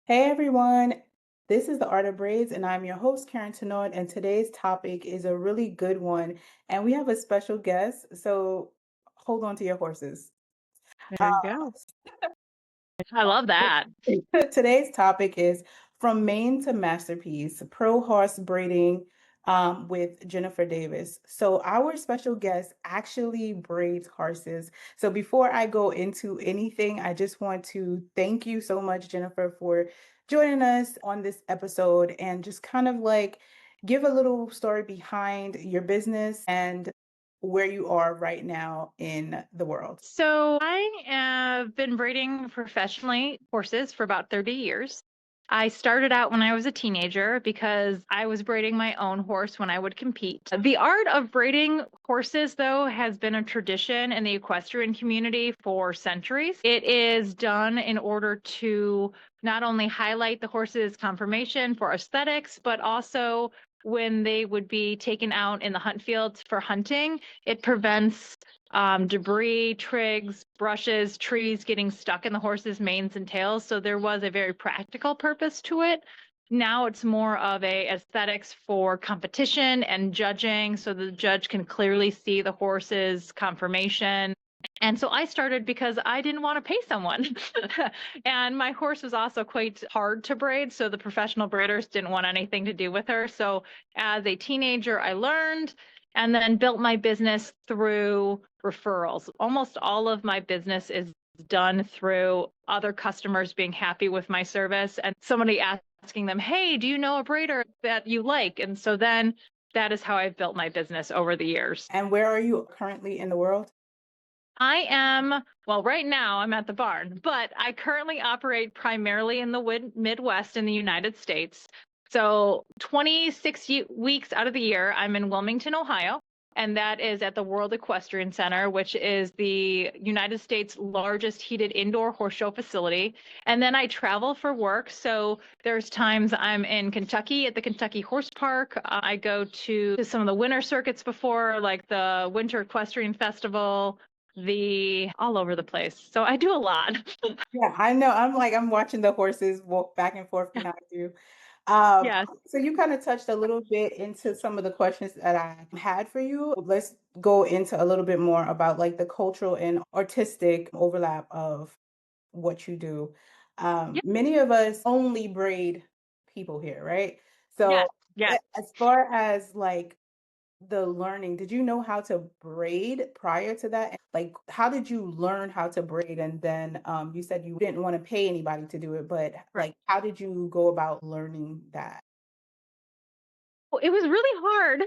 Hey everyone, this is the Art of Braids, and I'm your host, Karyne Tinord, and today's topic is a really good one, and we have a special guest, so hold on to your horses. There you go. I love that. Today's topic is From Maine to Masterpiece, Pro Horse Braiding with Jennifer Davis. So our special guest actually braids horses. So before I go into anything, I just want to thank you so much, Jennifer, for joining us on this episode and just kind of like give a little story behind your business and where you are right now in the world. So I have been braiding professionally horses for about 30 years. I started out when I was a teenager because I was braiding my own horse when I would compete. The art of braiding horses, though, has been a tradition in the equestrian community for centuries. It is done in order to not only highlight the horse's conformation for aesthetics, but also when they would be taken out in the hunt fields for hunting, it prevents debris, twigs, brushes, trees getting stuck in the horse's manes and tails. So there was a very practical purpose to it. Now it's more of a aesthetics for competition and judging, so the judge can clearly see the horse's conformation. And so I started because I didn't want to pay someone. And my horse was also quite hard to braid, so the professional braiders didn't want anything to do with her. So as a teenager, I learned and then built my business through referrals. Almost all of my business is done through other customers being happy with my service and somebody asking them, "Hey, do you know a braider that you like?" And so then that is how I've built my business over the years. And where are you currently in the world? I am, well, right now I'm at the barn, but I currently operate primarily in the Midwest in the United States. So 26 weeks out of the year, I'm in Wilmington, Ohio, and that is at the World Equestrian Center, which is the United States' largest heated indoor horse show facility. And then I travel for work. So there's times I'm in Kentucky at the Kentucky Horse Park. I go to some of the winter circuits before, like the Winter Equestrian Festival, the all over the place. So I do a lot. Yeah, I know. I'm watching the horses walk back and forth behind you. Um, Yes. so you kind of touched a little bit into some of the questions that I had for you. Let's go into a little bit more about like the cultural and artistic overlap of what you do. Yep. Many of us only braid people here, right? So Yes. Yes. as far as like the learning, did you know how to braid prior to that? Like, how did you learn how to braid? And then you said you didn't want to pay anybody to do it, but Right. like, how did you go about learning that? Well, it was really hard.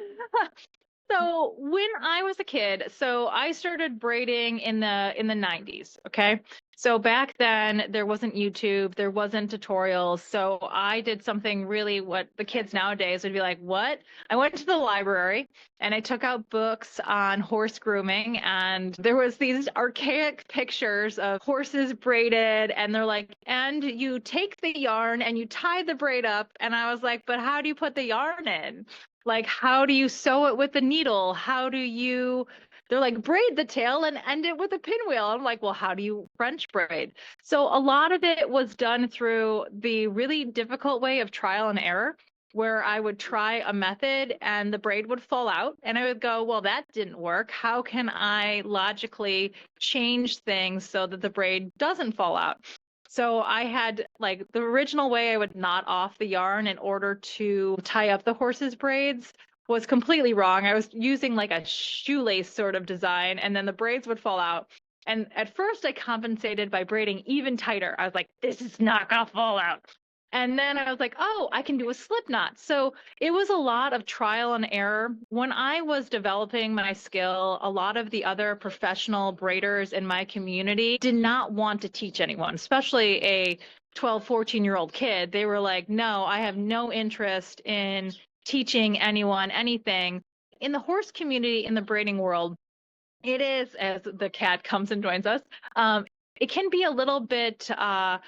So when I was a kid, so I started braiding in the 90s, okay? So back then there wasn't YouTube, there wasn't tutorials. So I did something really what the kids nowadays would be like, "What?" I went to the library and I took out books on horse grooming and there was these archaic pictures of horses braided and they're like, "And you take the yarn and you tie the braid up." And I was like, "But how do you put the yarn in?" Like, how do you sew it with the needle? How do you, they're like, braid the tail and end it with a pinwheel. I'm like, well, how do you French braid? So a lot of it was done through the really difficult way of trial and error, where I would try a method and the braid would fall out. And I would go, well, that didn't work. How can I logically change things so that the braid doesn't fall out? So I had like the original way I would knot off the yarn in order to tie up the horse's braids was completely wrong. I was using like a shoelace sort of design, and then the braids would fall out. And at first, I compensated by braiding even tighter. I was like, this is not gonna fall out. And then I was like, oh, I can do a slip knot. So it was a lot of trial and error. When I was developing my skill, a lot of the other professional braiders in my community did not want to teach anyone, especially a 12, 14-year-old kid. They were like, no, I have no interest in teaching anyone anything. In the horse community, in the braiding world, it is, as the cat comes and joins us, it can be a little bit uh,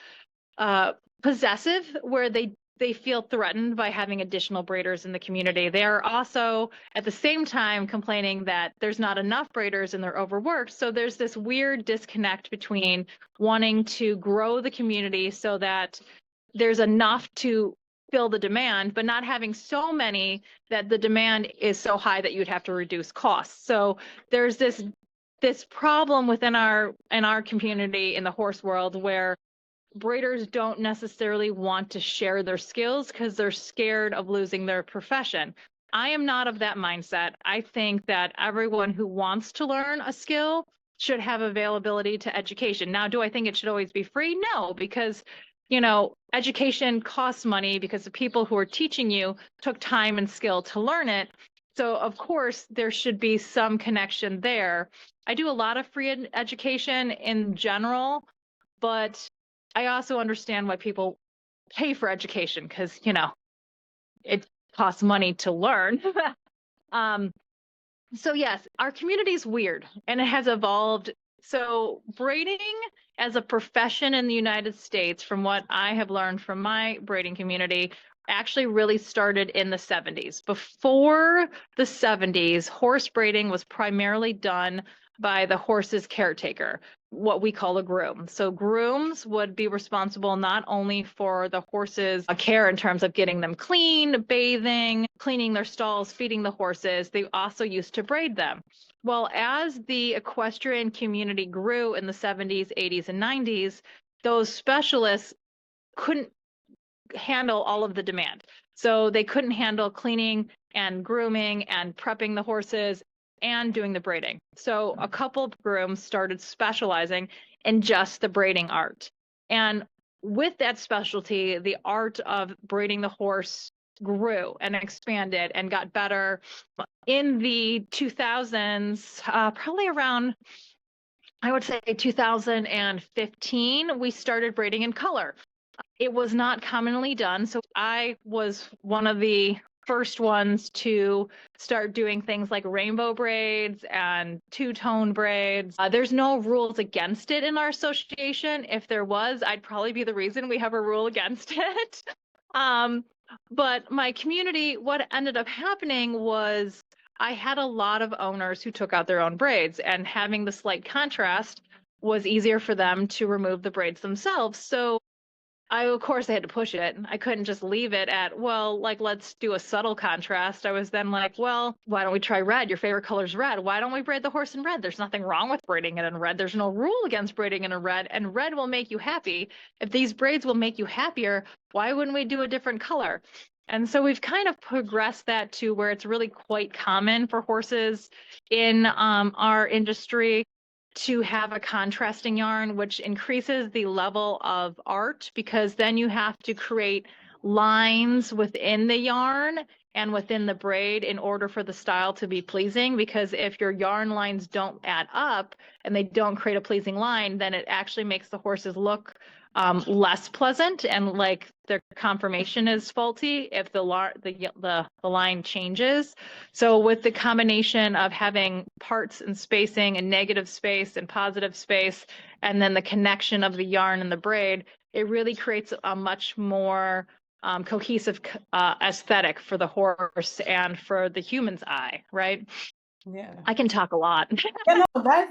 possessive where they feel threatened by having additional braiders in the community. They are also at the same time complaining that there's not enough braiders and they're overworked. So there's this weird disconnect between wanting to grow the community so that there's enough to fill the demand, but not having so many that the demand is so high that you'd have to reduce costs. So there's this problem within our community in the horse world where breeders don't necessarily want to share their skills because they're scared of losing their profession. I am not of that mindset. I think that everyone who wants to learn a skill should have availability to education. Now, do I think it should always be free? No, because education costs money because the people who are teaching you took time and skill to learn it. So, of course, there should be some connection there. I do a lot of free education in general, but I also understand why people pay for education because, it costs money to learn. um, so yes, our community is weird and it has evolved. So braiding as a profession in the United States, from what I have learned from my braiding community, actually really started in the 70s. Before the 70s, horse braiding was primarily done by the horse's caretaker, what we call a groom. So grooms would be responsible not only for the horse's care in terms of getting them clean, bathing, cleaning their stalls, feeding the horses, they also used to braid them. Well, as the equestrian community grew in the 70s, 80s, and 90s, those specialists couldn't handle all of the demand. So they couldn't handle cleaning and grooming and prepping the horses and doing the braiding. So a couple of grooms started specializing in just the braiding art. And with that specialty, the art of braiding the horse grew and expanded and got better. In the 2000s, probably around, I would say 2015, we started braiding in color. It was not commonly done. So I was one of the first ones to start doing things like rainbow braids and two-tone braids. There's no rules against it in our association. If there was, I'd probably be the reason we have a rule against it. But my community, what ended up happening was I had a lot of owners who took out their own braids, and having the slight contrast was easier for them to remove the braids themselves. So of course, I had to push it. I couldn't just leave it at, well, like, let's do a subtle contrast. I was then like, well, why don't we try red? Your favorite color is red. Why don't we braid the horse in red? There's nothing wrong with braiding it in red. There's no rule against braiding in a red, and red will make you happy. If these braids will make you happier, why wouldn't we do a different color? And so we've kind of progressed that to where it's really quite common for horses in our industry to have a contrasting yarn, which increases the level of art because then you have to create lines within the yarn and within the braid in order for the style to be pleasing. Because if your yarn lines don't add up and they don't create a pleasing line, then it actually makes the horses look less pleasant, and like their conformation is faulty if the line changes. So with the combination of having parts and spacing and negative space and positive space, and then the connection of the yarn and the braid, it really creates a much more cohesive aesthetic for the horse and for the human's eye, right? Yeah. I can talk a lot. Yeah, no,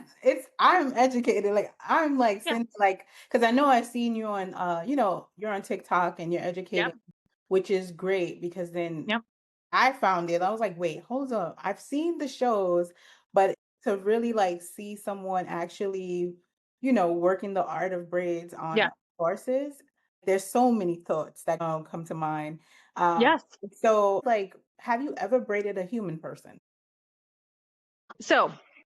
I'm educated. Like I'm like Yeah. since like because I know I've seen you on you're on TikTok and you're Yep. educating, which is great because then Yep. I found it. I was like, wait, hold up. I've seen the shows, but to really like see someone actually, working the art of braids on Yeah. horses, there's so many thoughts that come to mind. Yes. So like, have you ever braided a human person? So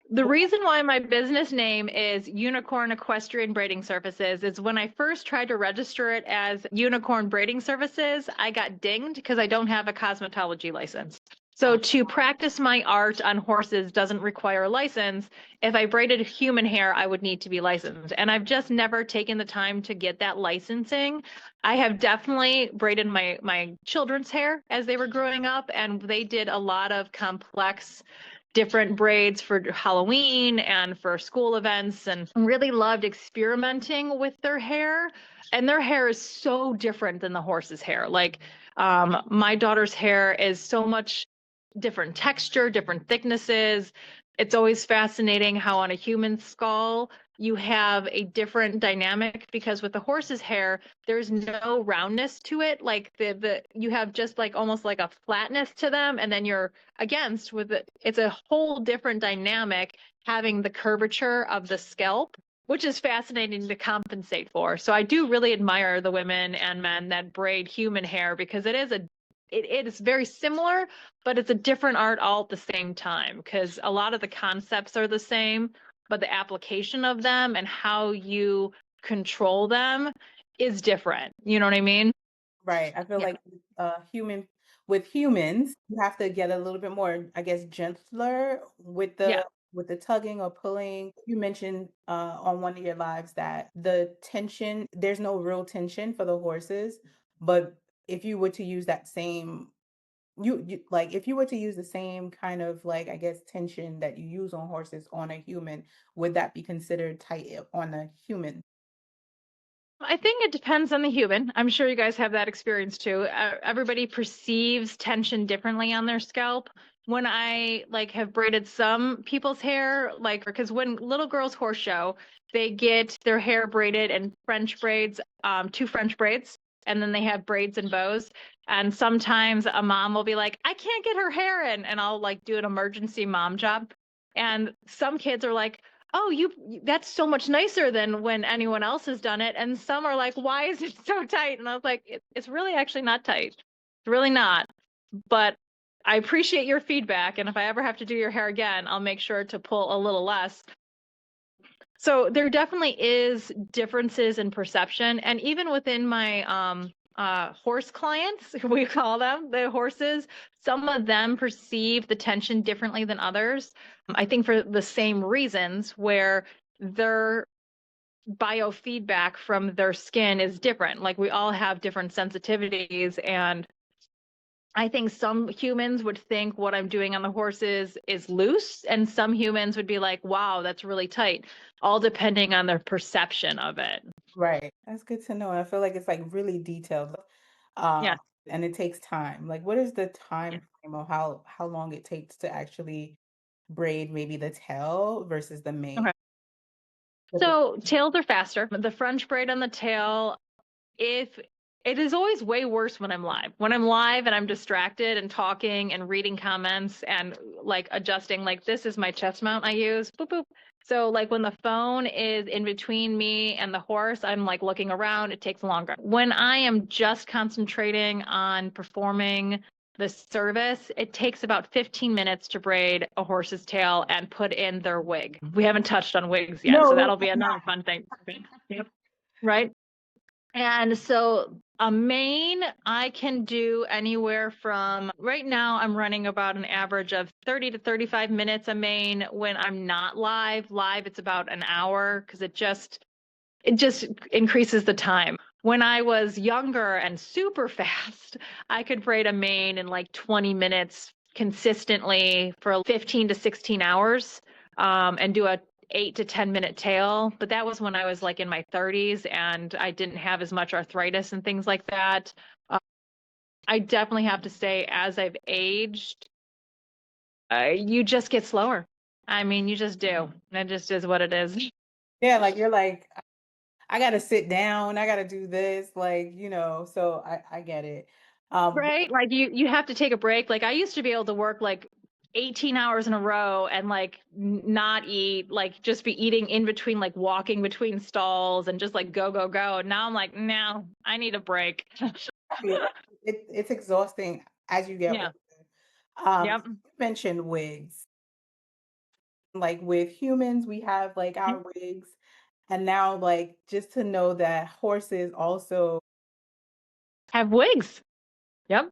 the reason why my business name is Unicorn Equestrian Braiding Services is when I first tried to register it as Unicorn Braiding Services, I got dinged because I don't have a cosmetology license. So to practice my art on horses doesn't require a license. If I braided human hair, I would need to be licensed. And I've just never taken the time to get that licensing. I have definitely braided my children's hair as they were growing up, and they did a lot of complex different braids for Halloween and for school events, and really loved experimenting with their hair. And their hair is so different than the horse's hair. Like my daughter's hair is so much different texture, different thicknesses. It's always fascinating how on a human skull, you have a different dynamic because with the horse's hair, there's no roundness to it. Like the you have just like almost like a flatness to them, and then you're against with it. It's a whole different dynamic having the curvature of the scalp, which is fascinating to compensate for. So I do really admire the women and men that braid human hair because it is very similar, but it's a different art all at the same time because a lot of the concepts are the same, but the application of them and how you control them is different. You know what I mean? Right. I feel Yeah. like human with humans, you have to get a little bit more, I guess, gentler Yeah. with the tugging or pulling. You mentioned on one of your lives that the tension, there's no real tension for the horses, but if you were to use that same you like if you were to use the same kind of like I guess tension that you use on horses on a human, would that be considered tight on a human? I think it depends on the human. I'm sure you guys have that experience too. Everybody perceives tension differently on their scalp. When I like have braided some people's hair, like because when little girls horse show, they get their hair braided in French braids, two French braids, and then they have braids and bows. And sometimes a mom will be like, I can't get her hair in, and I'll like do an emergency mom job. And some kids are like, oh, that's so much nicer than when anyone else has done it. And some are like, why is it so tight? And I was like, it's really actually not tight. It's really not. But I appreciate your feedback. And if I ever have to do your hair again, I'll make sure to pull a little less. So there definitely is differences in perception. And even within my horse clients, we call them the horses, some of them perceive the tension differently than others. I think for the same reasons where their biofeedback from their skin is different. Like we all have different sensitivities, and I think some humans would think what I'm doing on the horses is loose, and some humans would be like, wow, that's really tight, all depending on their perception of it. Right. That's good to know. I feel like it's like really detailed. Yeah. Um, and it takes time. Like what is the Yeah. time frame of how long it takes to actually braid maybe the tail versus the mane? Okay. So tails are faster. The French braid on the tail, if it is always way worse when I'm live. When I'm live and I'm distracted and talking and reading comments and like adjusting, like this is my chest mount I use. Boop boop. So like when the phone is in between me and the horse, I'm like looking around, it takes longer. When I am just concentrating on performing the service, it takes about 15 minutes to braid a horse's tail and put in their wig. We haven't touched on wigs yet, so No, we that'll be have another not. fun thing. Yep. Right? And so a mane, I can do anywhere from right now, I'm running about an average of 30 to 35 minutes a mane when I'm not live. Live, it's about an hour because it just increases the time. When I was younger and super fast, I could braid a mane in like 20 minutes consistently for 15 to 16 hours, and do a 8 to 10 minute tail. But that was when I was like in my 30s and I didn't have as much arthritis and things like that. Uh, I definitely have to say, as I've aged, you just get slower. I mean, you just do. That just is what it is. Yeah, like you're like, I gotta sit down, I gotta do this, like, so I get it. Right? Like you have to take a break. Like I used to be able to work like 18 hours in a row and like not eat, like just be eating in between, like walking between stalls and just like go, go, go. And now I'm like, no, I need a break. Yeah, it's exhausting as you get Yeah. older. Yep. You mentioned wigs. Like with humans, we have like our wigs, and now like just to know that horses also, Have wigs. Yep.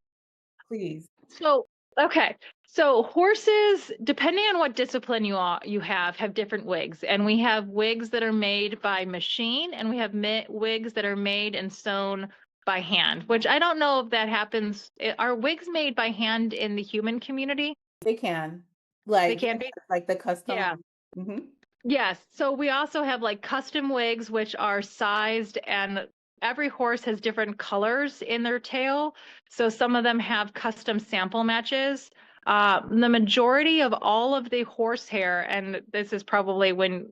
please. So, okay. So horses, depending on what discipline you have different wigs. And we have wigs that are made by machine, and we have wigs that are made and sewn by hand, which I don't know if that happens. Are wigs made by hand in the human community? They can, They like, can be. like the custom. Yeah. Mhm. Yes. So we also have like custom wigs, which are sized, and every horse has different colors in their tail. So some of them have custom sample matches. The majority of all of the horsehair, and this is probably when,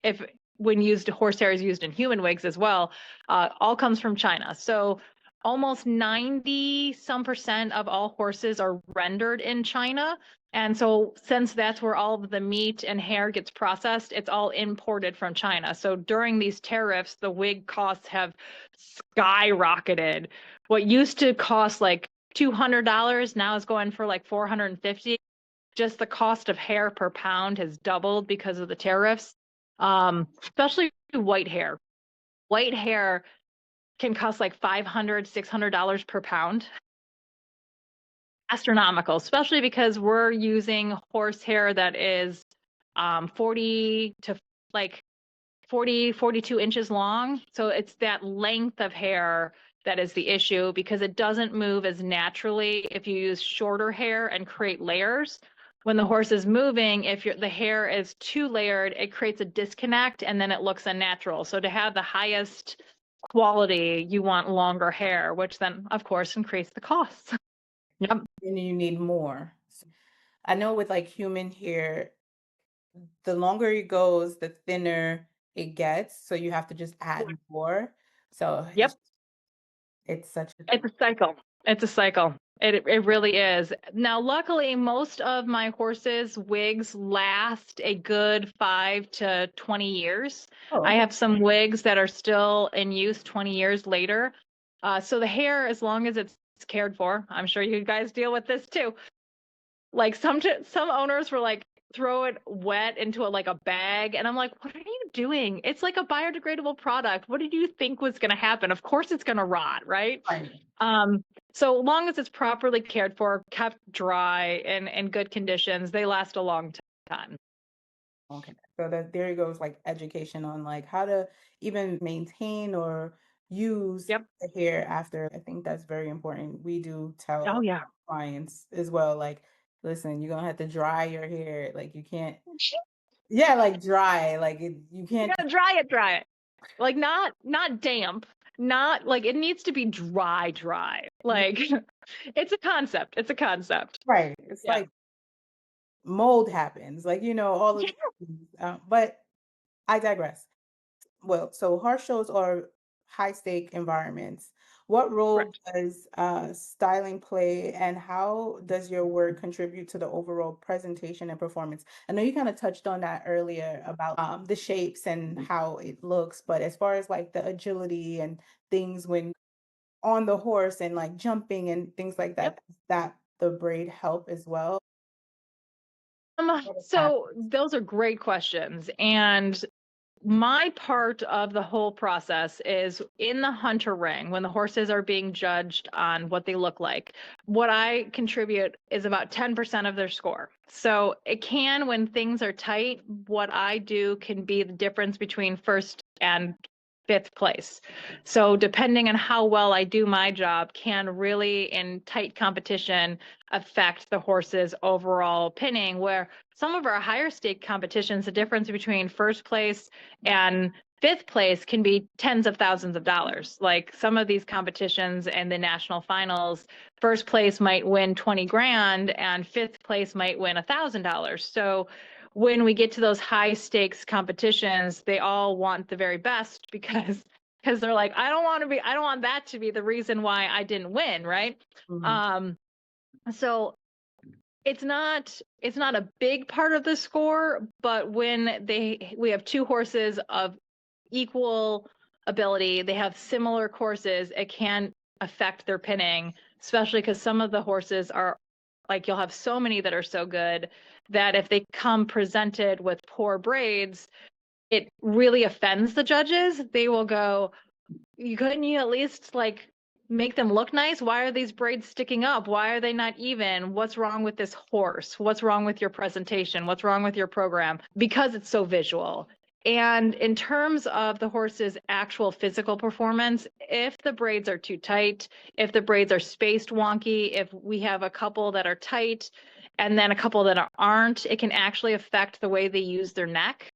if when used, horsehair is used in human wigs as well, all comes from China. So almost 90 some percent of all horses are rendered in China. And so since that's where all of the meat and hair gets processed, it's all imported from China. So during these tariffs, the wig costs have skyrocketed. What used to cost like $200 now is going for like 450. Just the cost of hair per pound has doubled because of the tariffs. Especially white hair. White hair can cost like $500, $600 per pound. Astronomical, especially because we're using horsehair that is 40 to like 40, 42 inches long. So it's that length of hair that is the issue because it doesn't move as naturally if you use shorter hair and create layers. When the horse is moving, if the hair is too layered, it creates a disconnect and then it looks unnatural. So to have the highest quality, you want longer hair, which then, of course, increase the costs. Yep. And you need more. I know with like human hair, the longer it goes, the thinner it gets. So you have to just add more. So Yep. it's such a It's a cycle. It's a cycle. It really is. Now, luckily, most of my horses' wigs last a good 5 to 20 years. oh, I okay. have some wigs that are still in use 20 years later. So the hair, as long as it's cared for, I'm sure you guys deal with this too. Like some owners were like, throw it wet into like a bag, and I'm like, what are you doing? It's like a biodegradable product. What did you think was going to happen? Of course it's going to rot, right? Right. So long as it's properly cared for, kept dry and in good conditions, they last a long time. Okay. So that there goes like education on like how to even maintain or use Yep. the hair after. I think that's very important. We do Oh tell yeah. clients as well, like, listen, you're gonna have to dry your hair. Like you can't, yeah, like dry. Like you You can't gotta dry it. Like not damp, not like it needs to be dry. Like it's a concept. It's a concept. right. It's Yeah. like mold happens, like all of Yeah. these things. But I digress. Well, so horse shows are high stake environments. What role Correct. does styling play, and how does your work contribute to the overall presentation and performance? I know you kind of touched on that earlier about the shapes and how it looks, but as far as like the agility and things when on the horse and like jumping and things like Yep. that, that the braid help as well? So those are great questions. And my part of the whole process is in the hunter ring when the horses are being judged on what they look like. What I contribute is about 10% of their score. So it can, when things are tight, what I do can be the difference between first and fifth place. So depending on how well I do my job can really in tight competition affect the horse's overall pinning, where some of our higher stake competitions, the difference between first place and fifth place can be tens of thousands of dollars. Like some of these competitions and the national finals, first place might win 20 grand and fifth place might win $1,000. So when we get to those high stakes competitions, they all want the very best because they're like, I don't want that to be the reason why I didn't win, right? Mhm. Um, so it's not a big part of the score, but when we have two horses of equal ability, they have similar courses, it can affect their pinning, especially because some of the horses are like you'll have so many that are so good that if they come presented with poor braids, it really offends the judges. They will go, couldn't you at least like make them look nice? Why are these braids sticking up? Why are they not even? What's wrong with this horse? What's wrong with your presentation? What's wrong with your program? Because it's so visual. And in terms of the horse's actual physical performance, if the braids are too tight, if the braids are spaced wonky, if we have a couple that are tight and then a couple that aren't, it can actually affect the way they use their neck.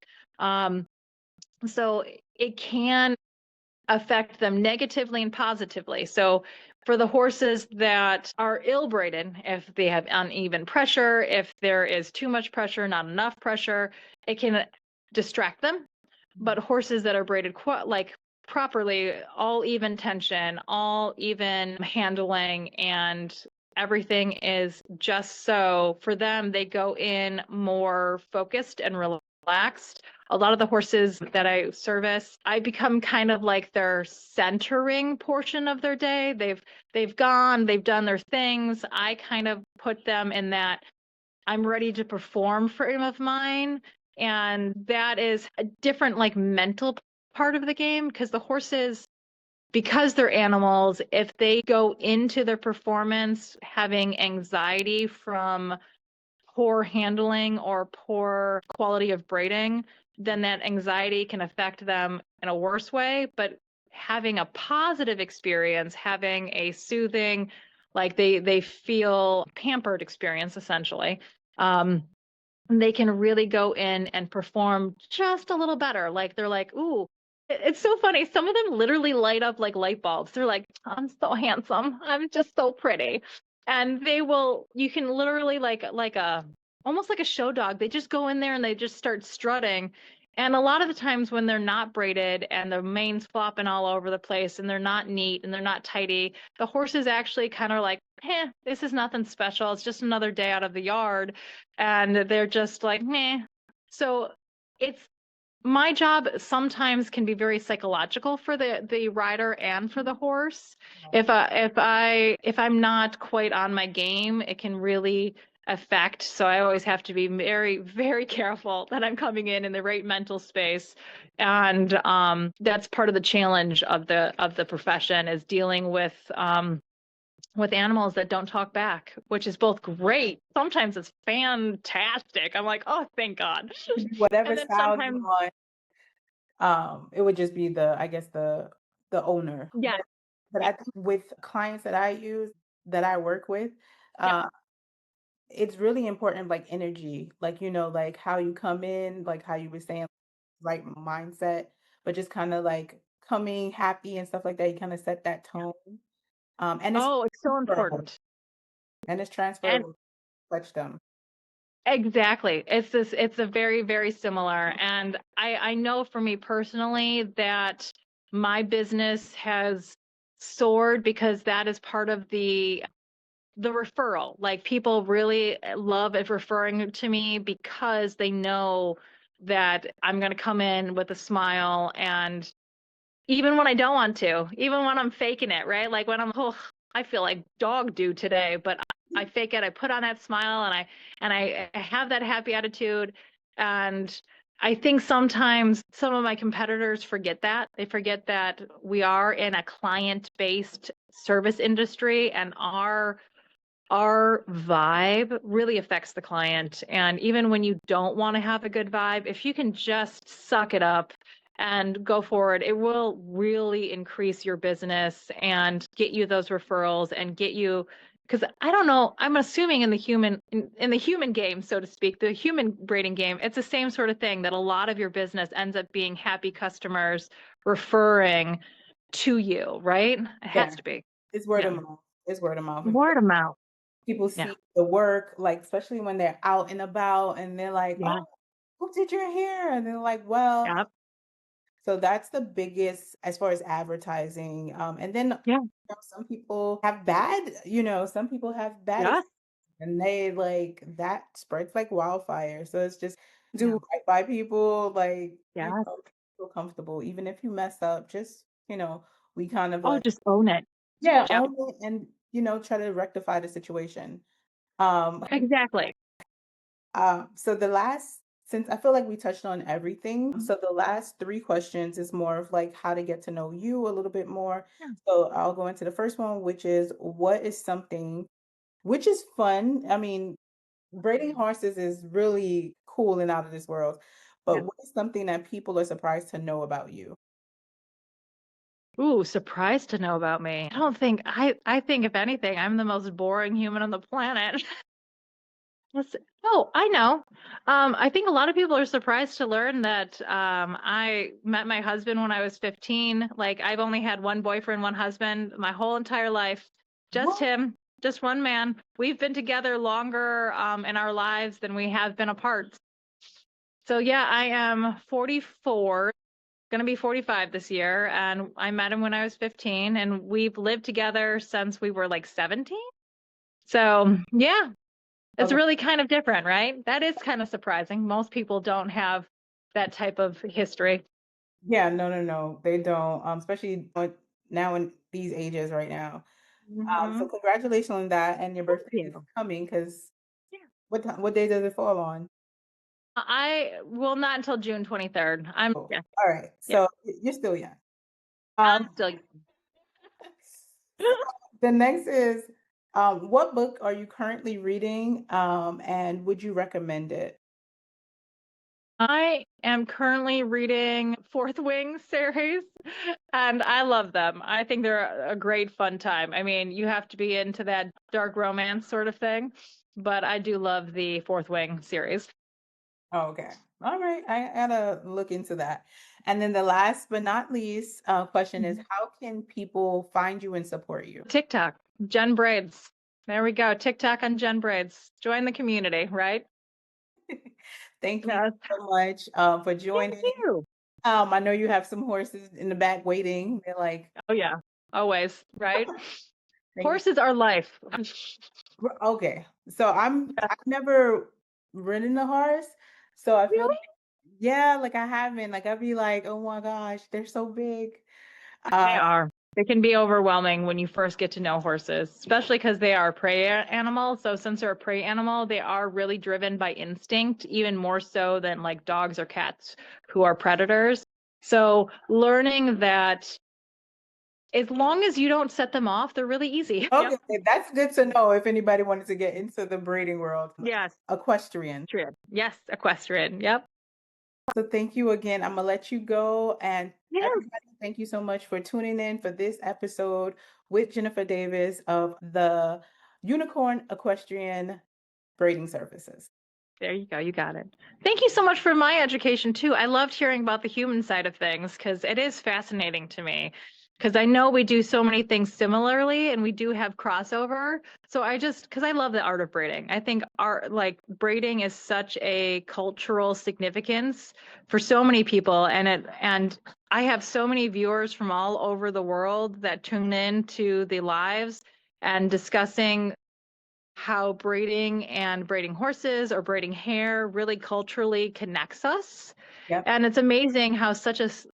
So it can affect them negatively and positively. So for the horses that are ill braided, if they have uneven pressure, if there is too much pressure, not enough pressure, it can distract them. but horses that are braided like properly, all even tension, all even handling, and everything is just so for them, they go in more focused and relaxed. A lot of the horses that I service, I become kind of like their centering portion of their day. They've done their things. I kind of put them in that I'm ready to perform frame of mind. And that is a different, like, mental part of the game because the horses, because they're animals, if they go into their performance having anxiety from poor handling or poor quality of braiding, then that anxiety can affect them in a worse way. But having a positive experience, having a soothing, like they feel pampered experience essentially, um, they can really go in and perform just a little better. Like they're like, ooh, it's so funny. Some of them literally light up like light bulbs. They're like, I'm so handsome. I'm just so pretty. And they will, you can literally like a almost like a show dog. They just go in there and they just start strutting. And a lot of the times when they're not braided and the mane's flopping all over the place and they're not neat and they're not tidy, the horses actually kind of like, this is nothing special. It's just another day out of the yard. And they're just like, meh. So it's my job sometimes can be very psychological for the rider and for the horse. If I'm not quite on my game, it can really affect. So I always have to be very, very careful that I'm coming in the right mental space. And that's part of the challenge of the profession is dealing with animals that don't talk back, which is both great. Sometimes it's fantastic. I'm like, oh, thank God. Whatever And then style you sometimes, want, it would just be I guess the owner. yeah, But yeah, I think with clients that I use, that I work with, yeah, uh, it's really important, like energy, like, like how you come in, like how you were saying, right mindset, but just kind of like coming happy and stuff like that. You kind of set that tone. And it's oh, it's so transferable. important. And it's And transferable. Touch them. exactly. It's a very, very similar. And I know for me personally that my business has soared because that is part of the referral. Like people really love it referring to me because they know that I'm going to come in with a smile and even when I don't want to, even when I'm faking it, right? Like when I'm, oh, I feel like dog do today, but I fake it. I put on that smile and I have that happy attitude. And I think sometimes some of my competitors forget that. They forget that we are in a client-based service industry and our vibe really affects the client. And even when you don't want to have a good vibe, if you can just suck it up and go forward, it will really increase your business and get you those referrals and get you because I don't know, I'm assuming in the human game, so to speak, the human braiding game, it's the same sort of thing that a lot of your business ends up being happy customers referring to you, right? It has Yeah. to be. It's word Yeah. of mouth. It's word of mouth. And Word of mouth. people Yeah. see the work, like especially when they're out and about and they're like, oh, Yeah. who did your hair? And they're like, well, Yep. so that's the biggest as far as advertising. And then Yeah. some people have some people have bad Yeah. and they like that spreads like wildfire. So it's just do Yeah. right by people, like, Yeah. feel comfortable. Even if you mess up, just, we kind of Oh, like, just own it. yeah, Yep. own it and, try to rectify the situation. Exactly. So since I feel like we touched on everything, so the last three questions is more of like how to get to know you a little bit more. Yeah. So I'll go into the first one, which is what is something which is fun. I mean, braiding horses is really cool and out of this world. But Yeah. what is something that people are surprised to know about you? Ooh, surprised to know about me. I think if anything, I'm the most boring human on the planet. Oh, I know. I think a lot of people are surprised to learn that I met my husband when I was 15. Like I've only had one boyfriend, one husband my whole entire life. Just What? him, just one man. We've been together longer in our lives than we have been apart. So yeah, I am 44. Gonna be 45 this year, and I met him when I was 15, and we've lived together since we were like 17. So, yeah, it's Okay. really kind of different, right? That is kind of surprising. Most people don't have that type of history. Yeah, no, no, no, they don't. Especially now in these ages right now. So Hmm. congratulations on that, and your Thank birthday is you. coming because Yeah. what day does it fall on? I will not until June 23rd. Oh, Yeah, all right. yeah. So you're still young. I'm Um, still the next is, what book are you currently reading? And would you recommend it? I am currently reading Fourth Wing series, and I love them. I think they're a great fun time. I mean, you have to be into that dark romance sort of thing, but I do love the Fourth Wing series. Oh, okay. All right. I gotta look into that. And then the last but not least question is, Mhm. how can people find you and support you? TikTok, Jen Braids. There we go. TikTok on Jen Braids. Join the community, right? Thank you Yes. so much for Thank joining. you. I know you have some horses in the back waiting. They're like, Oh yeah, always, right? thank you. Horses are life. Okay. So I've never ridden a horse. So I feel Really? like, yeah, like I haven't. Like I'd be like, oh my gosh, they're so big. They Uh, are. They can be overwhelming when you first get to know horses, especially because they are a prey animal. So since they're a prey animal, they are really driven by instinct, even more so than like dogs or cats who are predators. So learning that as long as you don't set them off, they're really easy. okay, Yep. that's good to know if anybody wanted to get into the breeding world. Yes. Equestrian. Equestrian. Yes, equestrian. Yep. So thank you again. I'm gonna let you go. And Yes. everybody, thank you so much for tuning in for this episode with Jennifer Davis of the Unicorn Equestrian Braiding Services. There you go. You got it. Thank you so much for my education too. I loved hearing about the human side of things because it is fascinating to me. Because I know we do so many things similarly and we do have crossover. So because I love the art of braiding. I think art, like braiding is such a cultural significance for so many people. And I have so many viewers from all over the world that tune in to the lives and discussing how braiding and braiding horses or braiding hair really culturally connects us. Yep, And it's amazing how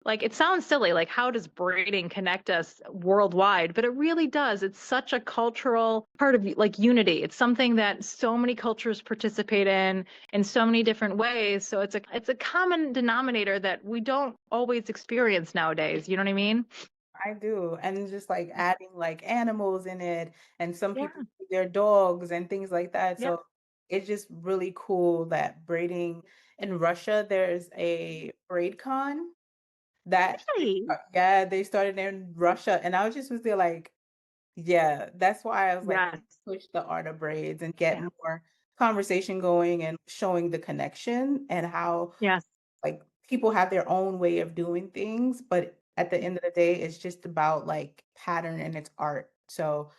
like it sounds silly, like how does braiding connect us worldwide? But it really does. It's such a cultural part of like unity. It's something that so many cultures participate in so many different ways. So it's a common denominator that we don't always experience nowadays. You know what I mean? I do. And just like adding like animals in it, and some Yeah. people do their dogs and things like that. Yeah. So it's just really cool that braiding in Russia, there's a braid con that, Really? yeah, they started in Russia. And I was there like, yeah, that's why I was like, Yes. push the art of braids and get Yeah. more conversation going and showing the connection and how Yes. like people have their own way of doing things, but at the end of the day, it's just about like pattern and it's art. So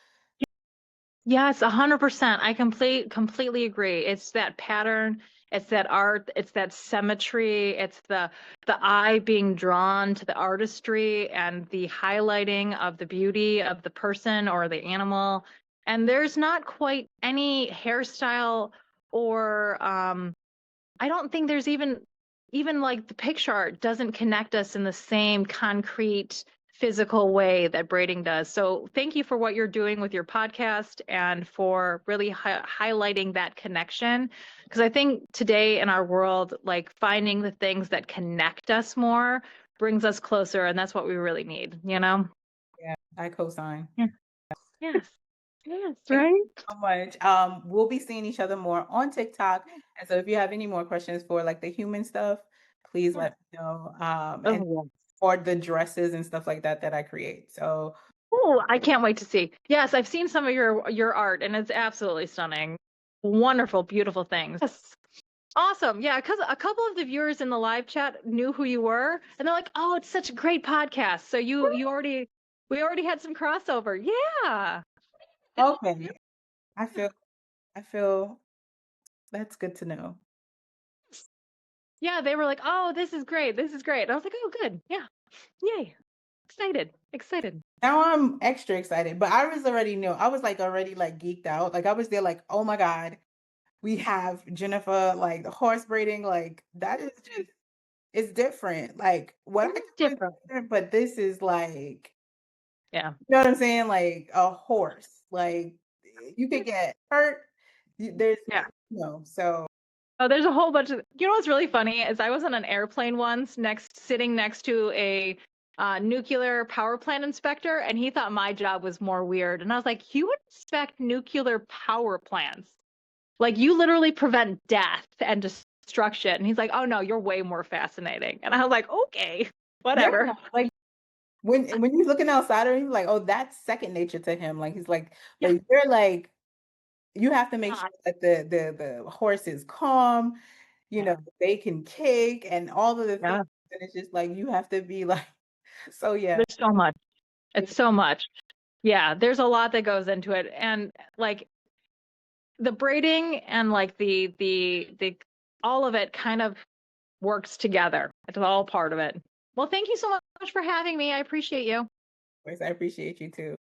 Yes, 100%. I completely agree. It's that pattern, it's that art, it's that symmetry, it's the eye being drawn to the artistry and the highlighting of the beauty of the person or the animal. And there's not quite any hairstyle or I don't think there's even like the picture art doesn't connect us in the same concrete physical way that braiding does. So thank you for what you're doing with your podcast and for really highlighting that connection. Because I think today in our world, like finding the things that connect us more brings us closer, and that's what we really need, you know? yeah, I co-sign. Yeah. Yes. Yes, Thank right? you so much. We'll be seeing each other more on TikTok. And so if you have any more questions for like the human stuff, please Yeah. let me know. And Oh, or the dresses and stuff like that that I create. So oh, I can't wait to see. Yes, I've seen some of your art and it's absolutely stunning. Wonderful, beautiful things. Yes. Awesome. Yeah, because a couple of the viewers in the live chat knew who you were and they're like, "Oh, it's such a great podcast." So you already we already had some crossover. Yeah. okay. I feel that's good to know. Yeah, they were like, "Oh, this is great. This is great." And I was like, "Oh, good. Yeah. Yay. Excited. Excited." Now I'm extra excited, but I was already knew. I was like already like geeked out. Like I was there like, oh my God, we have Jennifer, like the horse braiding, like that is just it's different. Like what I It do is is different. different, but this is like, Yeah. you know what I'm saying? Like a horse. Like you could get hurt. There's Yeah. no, so Oh, there's a whole bunch of, you know what's really funny is I was on an airplane once sitting next to a nuclear power plant inspector, and he thought my job was more weird. And I was like, "You inspect nuclear power plants? Like you literally prevent death and destruction." And he's like, "Oh no, you're way more fascinating." And I was like, "Okay, yeah, whatever." like when he's looking outside of him, like, oh, that's second nature to him. Like he's like, Yeah. but you're like, you have to make sure God. that the horse is calm, you know, Yeah. they can kick and all of the things. Yeah. And it's just like you have to be like, so yeah. There's so much. It's so much. Yeah, there's a lot that goes into it. And like the braiding and like the all of it kind of works together. It's all part of it. Well, thank you so much for having me. I appreciate you. I appreciate you too.